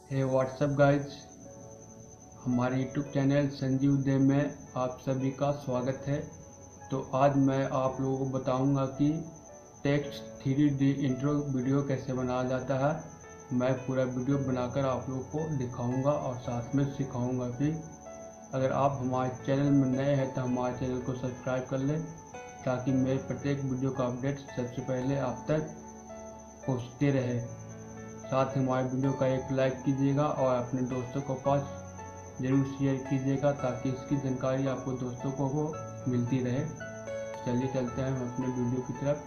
हे what's up guys, हमारे YouTube channel Sanjeev दे में आप सभी का स्वागत है। तो आज मैं आप लोगों को बताऊंगा कि टेक्स्ट 3D इंट्रो वीडियो कैसे बनाया जाता है। मैं पूरा वीडियो बनाकर आप लोगों को दिखाऊंगा और साथ में सिखाऊंगा भी। अगर आप हमारे चैनल में नए हैं तो हमारे चैनल को सब्सक्राइब कर लें ताकि मेरे प्रत्येक वीडियो का अपडेट सबसे पहले आप तक पहुँचते रहे। साथ ही हमारे वीडियो का एक लाइक कीजिएगा और अपने दोस्तों को पास ज़रूर शेयर कीजिएगा ताकि इसकी जानकारी आपको दोस्तों को मिलती रहे। चलिए चलते हैं हम अपने वीडियो की तरफ।